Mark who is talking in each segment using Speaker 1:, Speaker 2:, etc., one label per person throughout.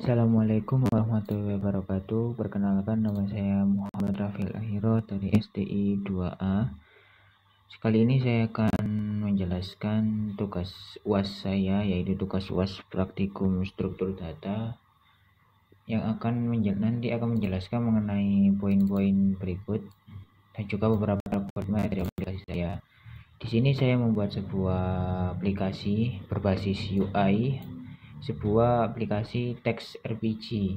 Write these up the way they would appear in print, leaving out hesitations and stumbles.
Speaker 1: Assalamualaikum warahmatullahi wabarakatuh. Perkenalkan, nama saya Muhammad Rafil Ahiro dari STI 2A. Sekali ini saya akan menjelaskan tugas UAS saya, yaitu tugas UAS Praktikum Struktur Data, yang nanti akan menjelaskan mengenai poin-poin berikut dan juga beberapa materi aplikasi saya. Di sini saya membuat sebuah aplikasi berbasis UI, sebuah aplikasi teks RPG.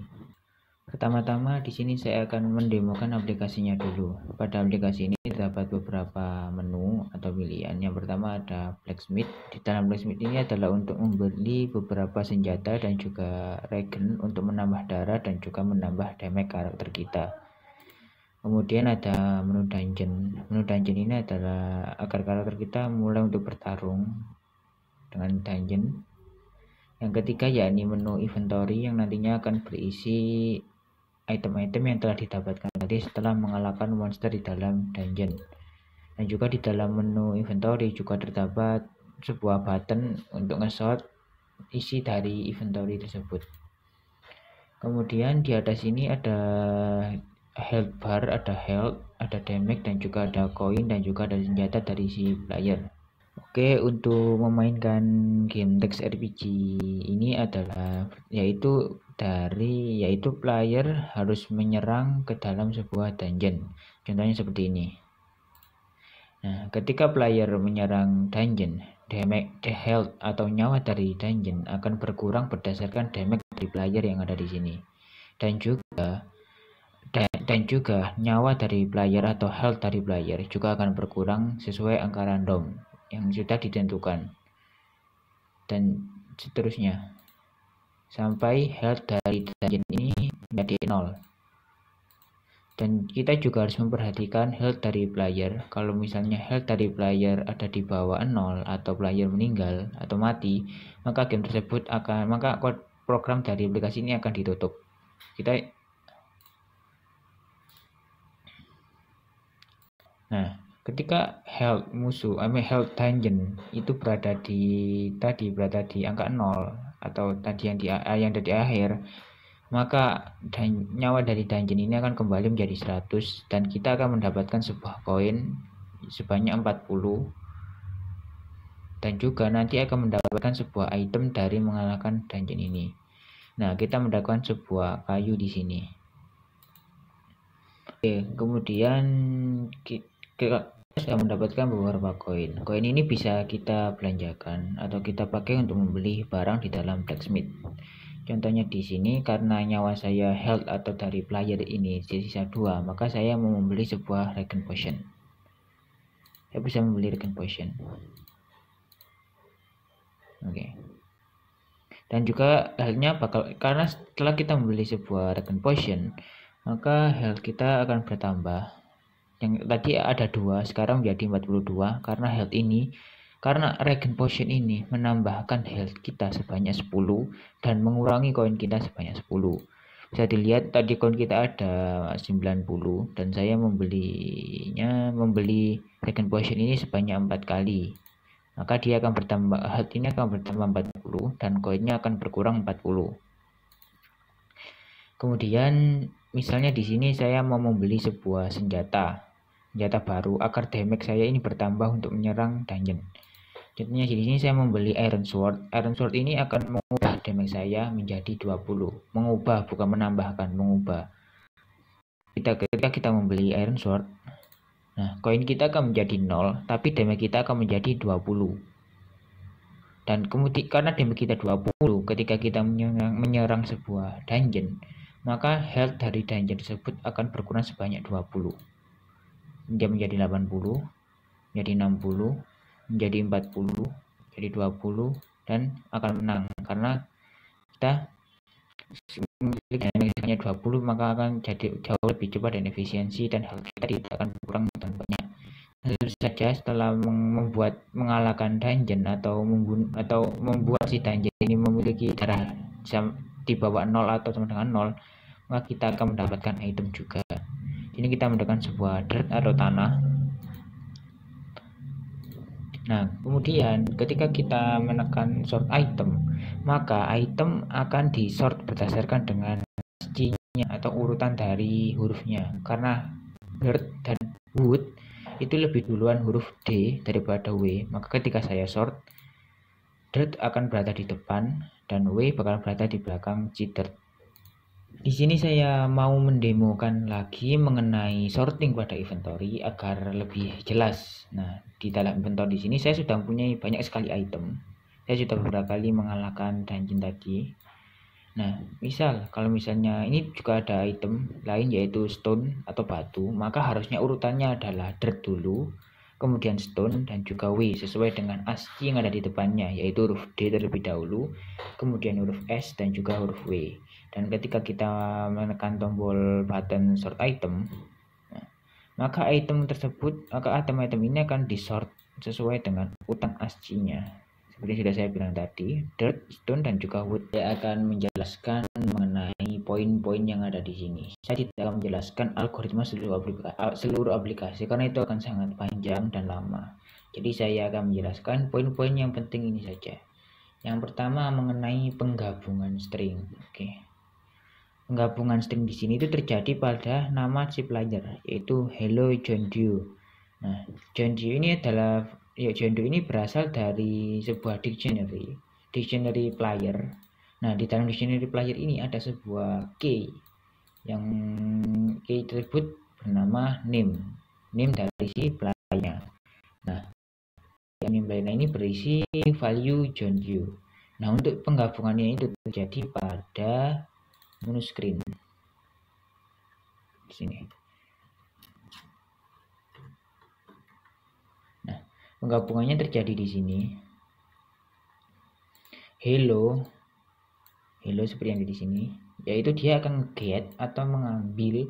Speaker 1: Pertama-tama di sini saya akan mendemokan aplikasinya dulu. Pada aplikasi ini terdapat beberapa menu atau pilihan. Yang pertama ada blacksmith. Di dalam blacksmith ini adalah untuk membeli beberapa senjata dan juga regen untuk menambah darah dan juga menambah damage karakter kita. Kemudian ada menu dungeon. Menu dungeon ini adalah agar karakter kita mulai untuk bertarung dengan dungeon. Yang ketiga yakni menu inventory yang nantinya akan berisi item-item yang telah didapatkan tadi setelah mengalahkan monster di dalam dungeon. Dan juga di dalam menu inventory juga terdapat sebuah button untuk nge-sort isi dari inventory tersebut. Kemudian di atas ini ada health bar, ada health, ada damage, dan juga ada koin, dan juga ada senjata dari si player. Oke, untuk memainkan game teks RPG ini adalah yaitu player harus menyerang ke dalam sebuah dungeon. Contohnya seperti ini. Nah, ketika player menyerang dungeon, damage, health atau nyawa dari dungeon akan berkurang berdasarkan damage dari player yang ada di sini. Dan juga nyawa dari player atau health dari player juga akan berkurang sesuai angka random yang sudah ditentukan, dan seterusnya sampai health dari dungeon ini menjadi 0. Dan kita juga harus memperhatikan health dari player. Kalau misalnya health dari player ada di bawah 0 atau player meninggal atau mati, maka program dari aplikasi ini akan ditutup. Ketika health dungeon itu berada di angka 0 atau tadi yang ada di akhir, maka nyawa dari dungeon ini akan kembali menjadi 100 dan kita akan mendapatkan sebuah koin sebanyak 40, dan juga nanti akan mendapatkan sebuah item dari mengalahkan dungeon ini. Nah, kita mendapatkan sebuah kayu di sini. Oke, kemudian kita sudah mendapatkan beberapa koin. Koin ini bisa kita belanjakan atau kita pakai untuk membeli barang di dalam blacksmith. Contohnya di sini, karena nyawa saya health atau dari player ini sisa 2, maka saya mau membeli sebuah regen potion. Saya bisa membeli regen potion. Oke. Dan juga halnya karena setelah kita membeli sebuah regen potion, maka health kita akan bertambah. Yang tadi ada 2, sekarang menjadi 42 karena regen potion ini menambahkan health kita sebanyak 10 dan mengurangi koin kita sebanyak 10. Bisa dilihat tadi koin kita ada 90 dan saya membeli regen potion ini sebanyak 4 kali. Maka dia akan bertambah, health ini akan bertambah 40 dan koinnya akan berkurang 40. Kemudian misalnya di sini saya mau membeli sebuah senjata baru agar damage saya ini bertambah untuk menyerang dungeon. Contohnya di sini saya membeli iron sword. Iron sword ini akan mengubah damage saya menjadi 20. Mengubah, bukan menambahkan, mengubah. Ketika kita membeli iron sword, nah koin kita akan menjadi 0, tapi damage kita akan menjadi 20. Dan kemudian karena damage kita 20, ketika kita menyerang sebuah dungeon, maka health dari dungeon tersebut akan berkurang sebanyak 20. Dia menjadi 80, menjadi 60, menjadi 40, jadi 20, dan akan menang karena kita memiliki damage-nya 20, maka akan jadi jauh lebih cepat dan efisiensi, dan health kita tidak akan berkurang dan banyak. Tentu saja setelah mengalahkan dungeon atau membuat si dungeon ini memiliki darah di bawah 0 atau sama dengan 0, maka kita akan mendapatkan item juga. Ini kita mendapatkan sebuah dirt atau tanah. Nah, kemudian ketika kita menekan sort item, maka item akan disort berdasarkan dengan C-nya atau urutan dari hurufnya. Karena dirt dan wood itu lebih duluan huruf D daripada W, maka ketika saya sort, dirt akan berada di depan dan W bakal berada di belakang C-dirt. Di sini saya mau mendemokan lagi mengenai sorting pada inventory agar lebih jelas. Nah, di dalam inventory di sini saya sudah mempunyai banyak sekali item. Saya sudah beberapa kali mengalahkan dungeon tadi. Nah, kalau misalnya ini juga ada item lain yaitu stone atau batu, maka harusnya urutannya adalah dirt dulu, kemudian stone dan juga W sesuai dengan ASCII yang ada di depannya, yaitu huruf D terlebih dahulu, kemudian huruf S dan juga huruf W. Dan ketika kita menekan tombol button sort item, maka item-item ini akan disort sesuai dengan urutan ASCII-nya. Seperti sudah saya bilang tadi, dirt, stone, dan juga wood. Saya akan menjelaskan mengenai poin-poin yang ada di sini. Saya tidak akan menjelaskan algoritma seluruh aplikasi karena itu akan sangat panjang dan lama. Jadi saya akan menjelaskan poin-poin yang penting ini saja. Yang pertama mengenai penggabungan string. Oke. Penggabungan string di sini itu terjadi pada nama si player, yaitu Hello John Doe. Nah, John Doe ini berasal dari sebuah dictionary player. Nah, di dalam dictionary player ini ada sebuah key yang key tersebut bernama name dari si playernya. Nah, name player ini berisi value John Doe. Nah, untuk penggabungannya itu terjadi pada menu screen di sini. Nah, penggabungannya terjadi di sini. Hello seperti yang ada di sini, yaitu dia akan get atau mengambil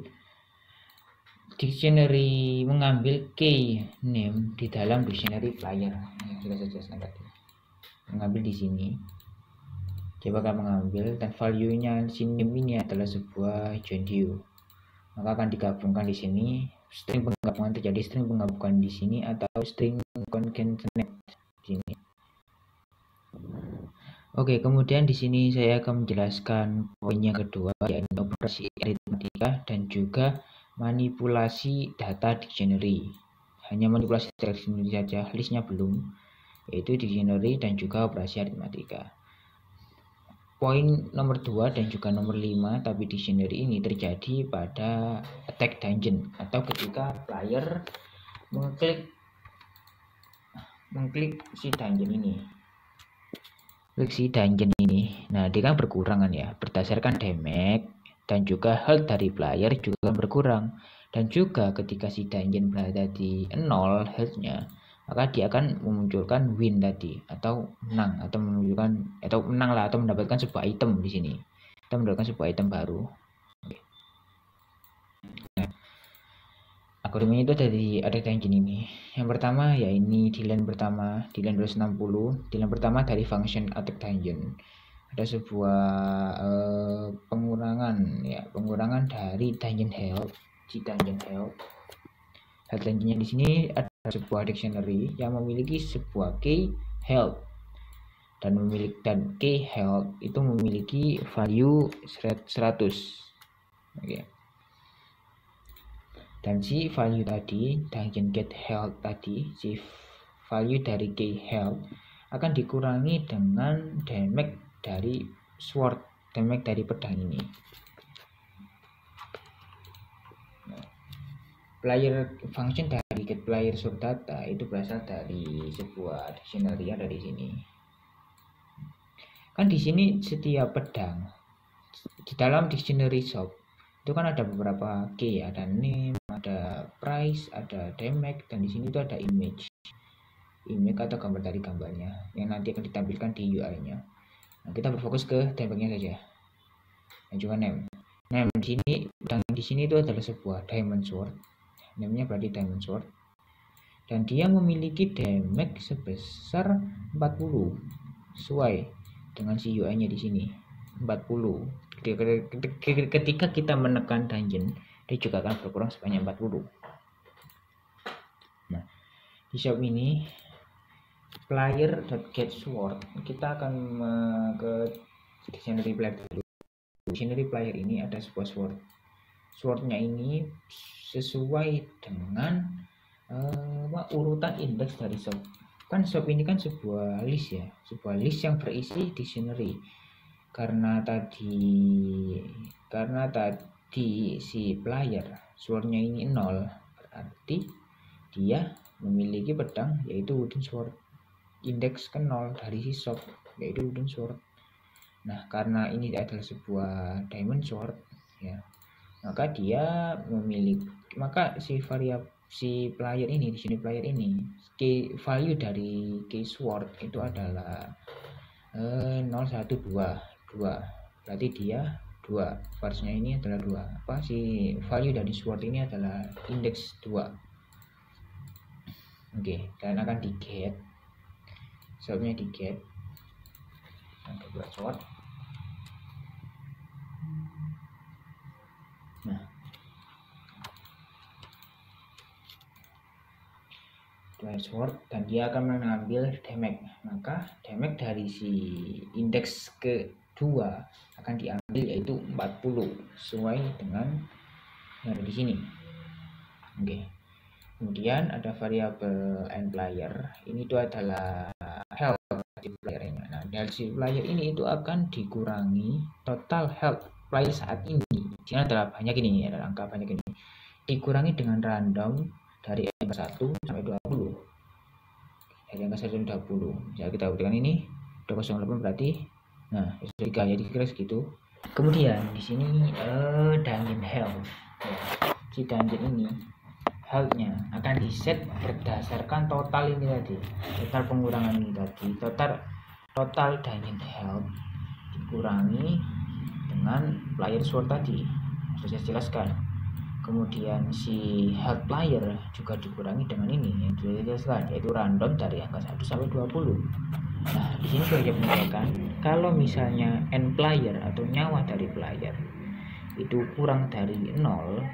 Speaker 1: key name di dalam dictionary player yang sudah saya jelaskan tadi. Mengambil di sini. Dia bakal mengambil dan value-nya name ini adalah sebuah John Doe. Maka akan digabungkan di sini. String penggabungan terjadi string penggabungan di sini atau string concatenate di sini. Oke, kemudian di sini saya akan menjelaskan poin yang kedua, yaitu operasi aritmatika dan juga manipulasi data dictionary. Hanya manipulasi data dictionary saja, listnya belum, yaitu dictionary dan juga operasi aritmatika. Poin nomor 2 dan juga nomor 5 tapi dictionary ini terjadi pada attack dungeon atau ketika player mengklik si dungeon ini. Nah, dia kan berkurang kan ya, berdasarkan damage dan juga health dari player juga berkurang. Dan juga ketika si dungeon berada di 0 health-nya, maka dia akan memunculkan win tadi atau menang atau mendapatkan sebuah item di sini. Kita mendapatkan sebuah item baru. Nah, algoritmanya itu ada dungeon ini. Yang pertama ya ini di line pertama, di line 260. Di line pertama dari function attack dungeon. Ada sebuah pengurangan dari dungeon health, si dungeon health. Health dungeonnya di sini ada sebuah dictionary yang memiliki sebuah key health dan key health itu memiliki value 100. Oke. Dan si value tadi, dungeon get health tadi, si value dari key health akan dikurangi dengan damage dari sword, damage dari pedang ini. Player function dari get player source data itu berasal dari sebuah dictionary yang ada di sini. Kan di sini setiap pedang di dalam dictionary shop itu kan ada beberapa key, ada name, ada price, ada damage, dan di sini itu ada image atau gambar dari gambarnya yang nanti akan ditampilkan di UI-nya. Nah, kita berfokus ke damage-nya saja. Dan juga name. Nah, di sini itu adalah sebuah diamond sword. Namanya berarti diamond sword. Dan dia memiliki damage sebesar 40 sesuai dengan si UI-nya di sini. 40. Ketika kita menekan dungeon, dia juga akan berkurang sebanyak 40. Nah, di shop ini player.getSword, kita akan ke dictionary player dulu. Dictionary player ini ada sebuah swordnya ini sesuai dengan urutan indeks dari shop. Kan shop ini kan sebuah list ya, sebuah list yang berisi dictionary. Karena tadi si player swordnya ini 0, berarti dia memiliki pedang yaitu wooden sword, indeks ke 0 dari si shop yaitu wooden sword. Nah, karena ini adalah sebuah diamond sword ya, maka dia memiliki, maka si player ini, di sini player ini key value dari key sword itu adalah 0 1 2 berarti dia 2, varsnya ini adalah 2, si value dari sword ini adalah indeks 2. Oke, dan akan di get, swordnya di get, sampai buat sword. Nah, sword, dan dia akan mengambil damage, maka damage dari si indeks kedua akan diambil yaitu 40 sesuai dengan yang ada di sini. Oke. Kemudian ada variabel end player, ini itu adalah health dari playernya. Nah, dari si player ini itu akan dikurangi total health player saat ini. Ini adalah banyak ini, ada angka banyak ini. Dikurangi dengan random dari angka 1 sampai 20. Dari angka 1 sampai 20. Jadi kita berikan ini 208 berarti, nah, jadi kira segitu. Kemudian di sini dungeon health. Ya, si dungeon ini health-nya akan diset berdasarkan total ini tadi, total pengurangan ini tadi, total dungeon health dikurangi dengan player sword tadi, sudah saya jelaskan. Kemudian si health player juga dikurangi dengan ini yang sudah dijelaskan, yaitu random dari angka 1 sampai 20. Nah, di sini saya menjelaskan kalau misalnya end player atau nyawa dari player itu kurang dari 0,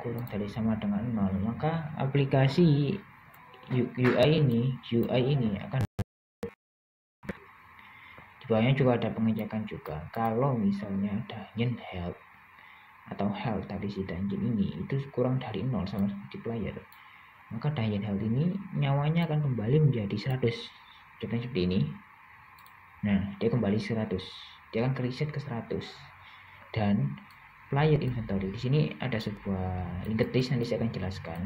Speaker 1: kurang dari sama dengan 0, maka aplikasi UI ini akan, di bawahnya juga ada pengecekan juga. Kalau misalnya dungeon health atau health dari si dungeon ini itu kurang dari 0 sama seperti player, maka dungeon health ini nyawanya akan kembali menjadi 100. Contohnya seperti ini. Nah, dia kembali 100, dia akan reset ke 100. Dan player inventory, di sini ada sebuah linked list, nanti saya akan jelaskan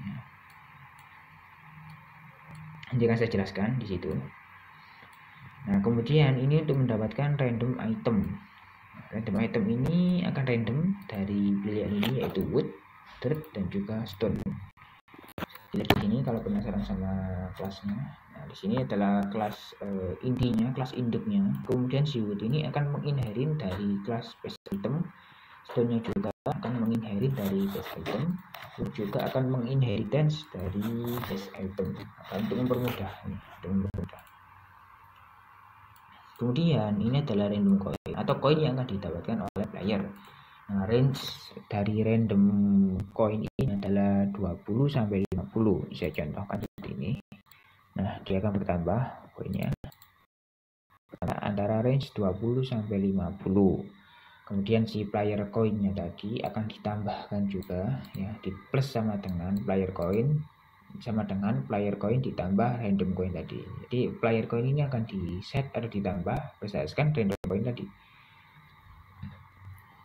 Speaker 1: ya. Nanti akan saya jelaskan di situ. Nah, kemudian ini untuk mendapatkan random item. Random item ini akan random dari pilihan ini, yaitu wood, dirt, dan juga stone. Lihat di sini kalau penasaran sama kelasnya. Nah, di sini adalah kelas intinya, kelas induknya. Kemudian si wood ini akan menginherit dari kelas base item. Stone-nya juga akan menginherit dari base item, juga akan menginheritance dari base item, untuk mempermudah. Kemudian ini adalah random coin atau koin yang akan didapatkan oleh player. Nah, range dari random coin ini adalah 20 sampai 50. Saya contohkan seperti ini. Nah, dia akan bertambah koinnya antara range 20 sampai 50. Kemudian si player coinnya tadi akan ditambahkan juga ya, di plus sama dengan player coin, sama dengan player coin ditambah random coin tadi. Jadi player coin ini akan di set atau ditambah berdasarkan random coin tadi.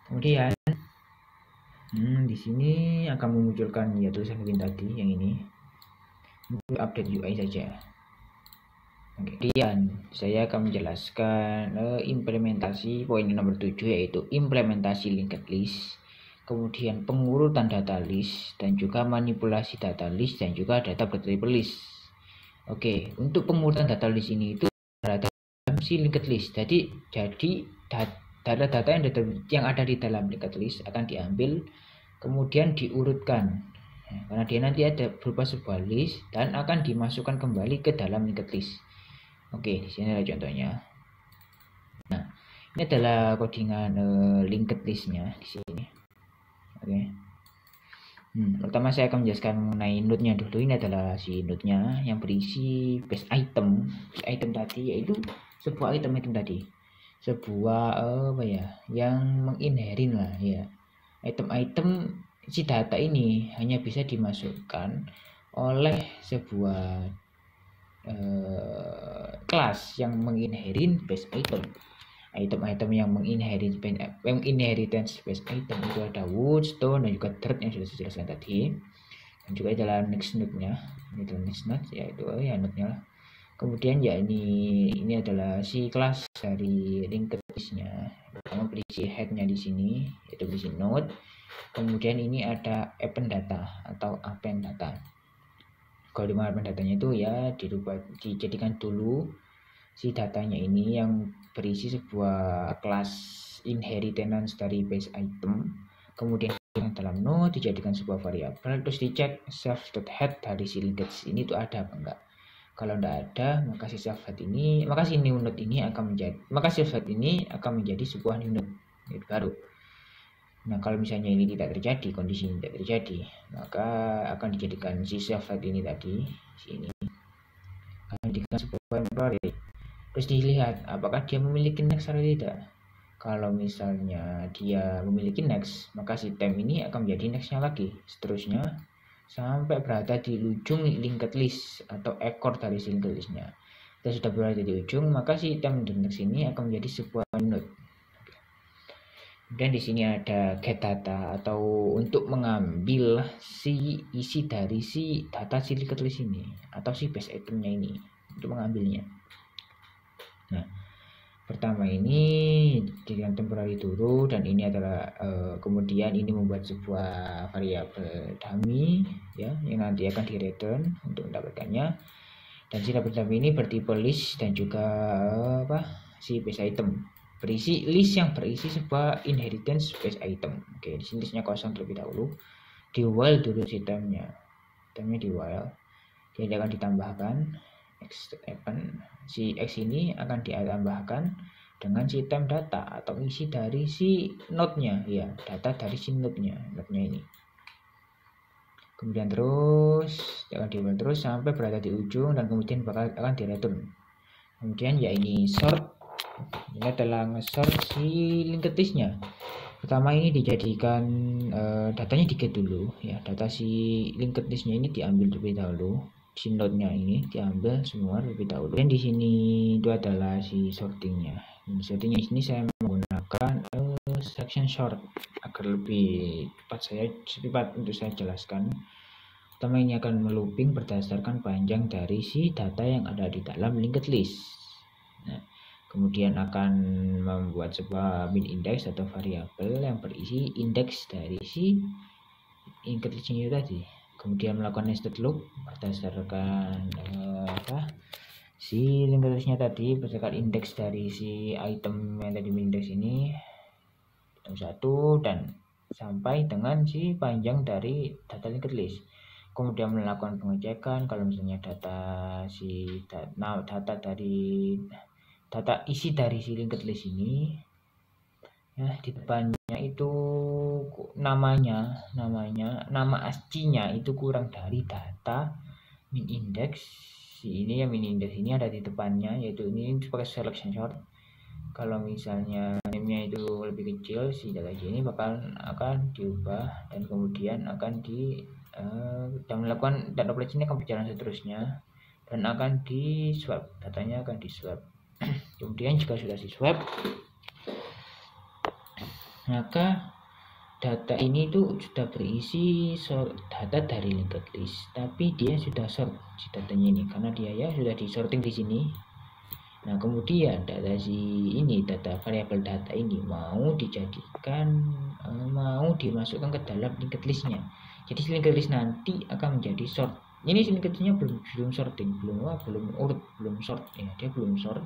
Speaker 1: Kemudian di sini akan memunculkan ya tulisan win tadi yang ini. Untuk update UI saja. Kemudian saya akan menjelaskan implementasi poin nomor 7, yaitu implementasi linked list, kemudian pengurutan data list, dan juga manipulasi data list, dan juga data bertipe list. Oke, untuk pengurutan data list ini itu ada dalam si linked list. Jadi data-data yang ada di dalam linked list akan diambil kemudian diurutkan. Karena dia nanti ada berupa sebuah list dan akan dimasukkan kembali ke dalam linked list. Oke, di sini ada contohnya. Nah, ini adalah codingan linked listnya di sini. Oke. Pertama saya akan menjelaskan mengenai node-nya dulu. Ini adalah si node-nya yang berisi base item. Base item tadi yaitu sebuah item tadi. Sebuah apa ya? Yang menginherit lah ya. Item-item si data ini hanya bisa dimasukkan oleh sebuah kelas yang menginherit base item. Item-item yang menginheritance base item itu ada wood, stone, dan juga dirt yang sudah saya jelaskan tadi. Dan juga adalah next node-nya. Ini adalah next node, yaitu ya node-nya lah. Kemudian ya ini adalah si kelas dari linked list-nya. Pertama berisi head-nya di sini, yaitu berisi node. Kemudian ini ada append data atau append data. Kalau di append datanya itu ya dijadikan dulu si datanya ini yang berisi sebuah kelas inheritance dari base item, kemudian dalam node dijadikan sebuah variabel, terus dicek self.head dari si linked list ini itu ada apa enggak. Kalau tidak ada, maka si self-head ini, maka si new node ini akan menjadi sebuah new node baru. Nah, kalau misalnya ini tidak terjadi, kondisi ini tidak terjadi, maka akan dijadikan si self-head ini tadi, sini akan dijadikan sebuah temporary. Terus dilihat apakah dia memiliki next atau tidak. Kalau misalnya dia memiliki next, maka si temp ini akan menjadi nextnya lagi, seterusnya sampai berada di ujung linked list atau ekor dari linked listnya. Kita sudah berada di ujung, maka si temp dan next ini akan menjadi sebuah node. Dan di sini ada get data atau untuk mengambil si isi dari si data si linked list ini atau si base itemnya ini untuk mengambilnya. Nah, pertama ini jadikan temporary dulu, dan ini adalah kemudian ini membuat sebuah variabel dummy ya yang nanti akan di return untuk mendapatkannya. Dan si variabel dummy ini bertipe list dan juga si base item, berisi list yang berisi sebuah inheritance base item. Oke, di sini listnya kosong terlebih dahulu. Di while dulu sistemnya di while, dia akan ditambahkan si X ini akan ditambahkan dengan si temp data atau isi dari si node-nya ya, data dari si node-nya ini. Kemudian terus akan diulang terus sampai berada di ujung dan kemudian akan di-return. Kemudian ya ini sort. Ini adalah nge-sort si linked list-nya. Pertama ini dijadikan datanya di get dulu ya, data si linked list-nya ini diambil terlebih dahulu. Si node-nya ini diambil semua lebih dahulu. Dan di sini itu adalah si sortingnya. Sortingnya ini saya menggunakan section sort agar lebih cepat untuk saya jelaskan. Pertama ini akan melooping berdasarkan panjang dari si data yang ada di dalam linked list. Nah, kemudian akan membuat sebuah min index atau variabel yang berisi indeks dari si linked list ini tadi. Kemudian melakukan nested loop berdasarkan si linked listnya tadi, berdasarkan indeks dari si item yang tadi index ini item 1 dan sampai dengan si panjang dari data linked list. Kemudian melakukan pengecekan kalau misalnya data isi dari si linked list ini ya, di depannya itu nama ASCII-nya itu kurang dari data min index. Ini yang min index ini ada di depannya, yaitu ini sebagai selection sort. Kalau misalnya name-nya itu lebih kecil, si data ini akan diubah dan kemudian akan dan melakukan data operasi ini akan berjalan seterusnya dan akan di swap, datanya akan di swap. Kemudian jika sudah di swap, maka data ini tuh sudah berisi data dari linked list, tapi dia sudah sort si datanya ini karena dia ya sudah di sorting di sini. Nah, kemudian data variabel data ini mau dimasukkan ke dalam linked listnya. Jadi linked list nanti akan menjadi sort. Ini linked listnya belum sorting, belum sort ya, dia belum sort.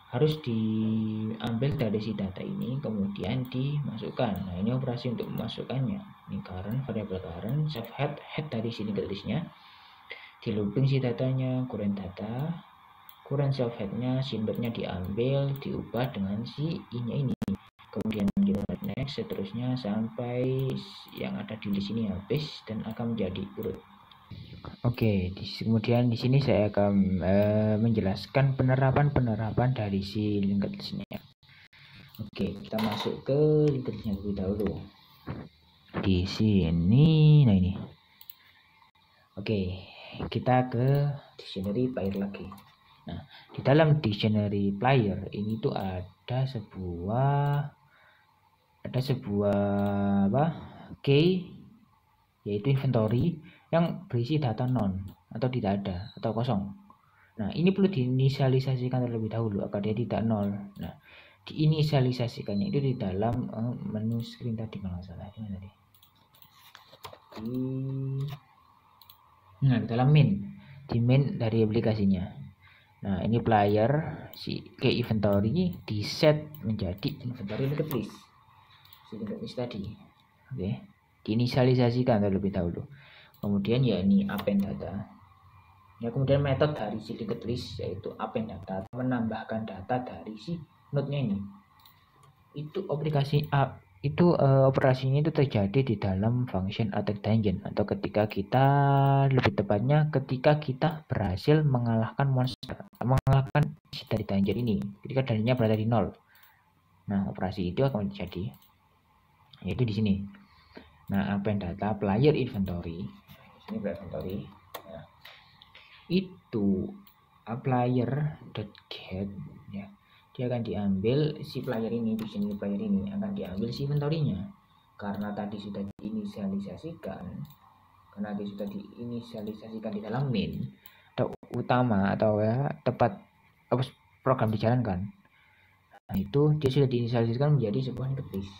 Speaker 1: Harus diambil dari si data ini kemudian dimasukkan. Nah, ini operasi untuk memasukkannya. Ini variabel current self head dari si linked listnya, di looping si datanya, current self headnya, si node-nya diambil, diubah dengan si i-nya ini. Kemudian kita next. next, seterusnya sampai yang ada di list ini habis dan akan menjadi urut. Oke, kemudian di sini saya akan menjelaskan penerapan dari si linked listnya. Oke, kita masuk ke linked listnya terlebih dahulu. Di sini, nah ini. Oke, kita ke dictionary player lagi. Nah, di dalam dictionary player ini tuh ada sebuah key, yaitu inventory yang berisi data non atau tidak ada atau kosong. Nah, ini perlu diinisialisasikan terlebih dahulu agar dia tidak nol. Nah, diinisialisasikannya itu di dalam menu screen tadi kalau nggak salah. Ini tadi. Nah, di dalam di main dari aplikasinya. Nah, ini player si key inventory di set menjadi inventory linked list. Si linked list tadi. Oke. Diinisialisasikan terlebih dahulu. Kemudian ya ini append data. Ya, kemudian metode dari si linked list yaitu append data, menambahkan data dari si node-nya ini. Itu operasinya itu terjadi di dalam function attack dungeon, atau ketika kita berhasil mengalahkan si dari dungeon ini ketika dungeonnya berada di 0. Nah, operasi itu akan terjadi yaitu di sini. Nah, append data player inventory. Ini player inventory. Nah, itu player.get ya. Dia akan diambil si player ini, di sini player ini akan diambil si inventory-nya. Karena tadi sudah diinisialisasikan, di dalam main atau utama atau ya tempat program dijalankan. Nah, itu dia sudah diinisialisasikan menjadi sebuah linked list.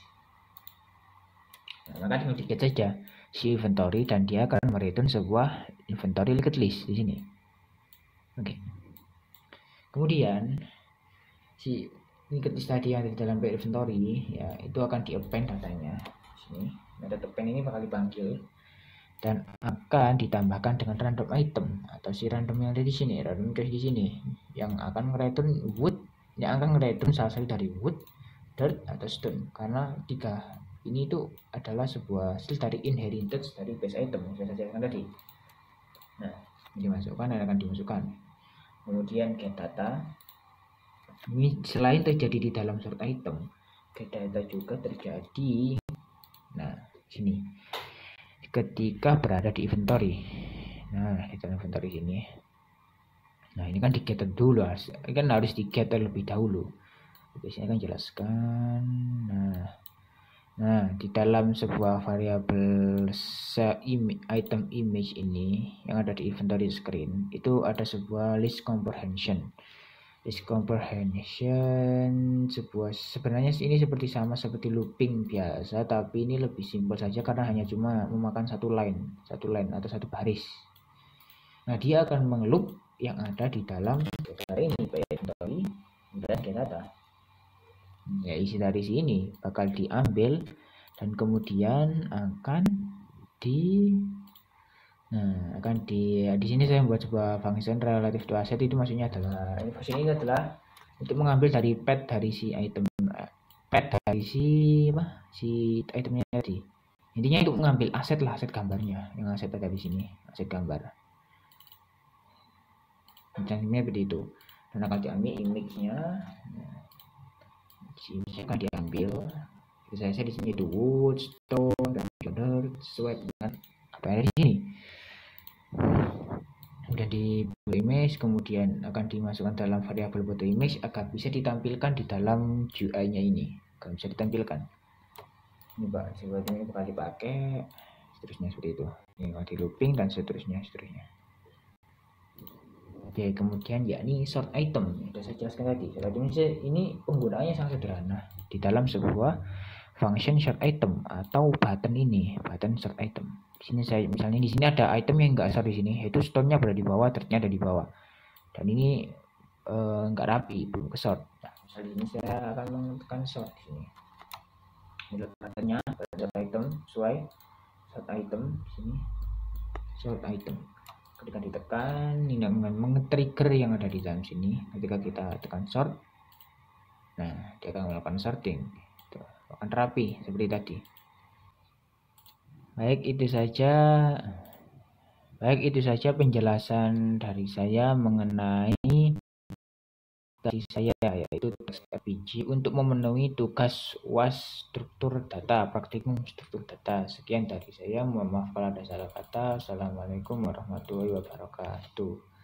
Speaker 1: Nah, maka tinggal di-get saja si inventory dan dia akan mereturn sebuah inventory linked list di sini. Oke. Kemudian si linked list tadi yang ada di dalam inventory ya itu akan di-append datanya. Di sini metode append ini bakal dipanggil dan akan ditambahkan dengan random item atau si random yang ada di sini, random di sini yang akan nge-return wood, yang akan nge-return salah satu dari wood, dirt atau stone, karena ini itu adalah sebuah hasil dari inherited dari base item yang saya jelaskan tadi. Nah, dimasukkan dan akan dimasukkan. Kemudian get data. Ini selain terjadi di dalam sort item, get data juga terjadi. Nah, sini. Ketika berada di inventory. Nah, di dalam inventory sini. Nah, ini kan di get dulu, kan harus di get terlebih dahulu. Biasanya kan jelaskan. Nah, di dalam sebuah variabel item image ini yang ada di inventory screen itu ada sebuah list comprehension. List comprehension sebenarnya ini seperti looping biasa, tapi ini lebih simpel saja karena hanya cuma memakan satu line atau satu baris. Nah, dia akan mengeloop yang ada di dalam ini inventory dan data. Ya, isi dari sini bakal diambil dan kemudian akan di sini saya membuat sebuah function relative to asset. Itu maksudnya adalah function ini adalah untuk mengambil dari pet dari si item, pet dari si itemnya tadi. Intinya untuk mengambil aset gambarnya, yang aset ada di sini, aset gambar. Macamnya seperti itu. Dan akan diambil image-nya. Sini akan diambil. Saya di sini itu wood, stone, dan dirt, sweat dengan apa yang ada di sini. Kemudian di image, kemudian akan dimasukkan dalam variabel photo image agar bisa ditampilkan di dalam GUI-nya ini. Akan bisa ditampilkan. Ini Pak, seperti ini bakal dipakai, seterusnya seperti itu. Ini bakal di looping dan seterusnya. Oke, kemudian yakni sort item. Sudah saya jelaskan tadi. Sort item ini penggunaannya sangat sederhana. Di dalam sebuah function sort item atau button sort item. Di sini misalnya di sini ada item yang enggak sort di sini, yaitu stone-nya berada di bawah, dirt-nya ada di bawah. Dan ini enggak rapi, belum ke sort. Nah, misalnya ini saya akan menekan sort di sini. Ini button-nya sort item sesuai sort item di sini. Sort item. Ketika ditekan, ini akan meng-trigger yang ada di dalam sini. Ketika kita tekan sort, nah dia akan melakukan sorting. akan rapi seperti tadi. Baik itu saja penjelasan dari saya mengenai tadi saya, yaitu tugas RPG untuk memenuhi tugas UAS struktur data, praktikum struktur data. Sekian dari saya, mohon maaf kalau ada salah kata. Assalamualaikum warahmatullahi wabarakatuh.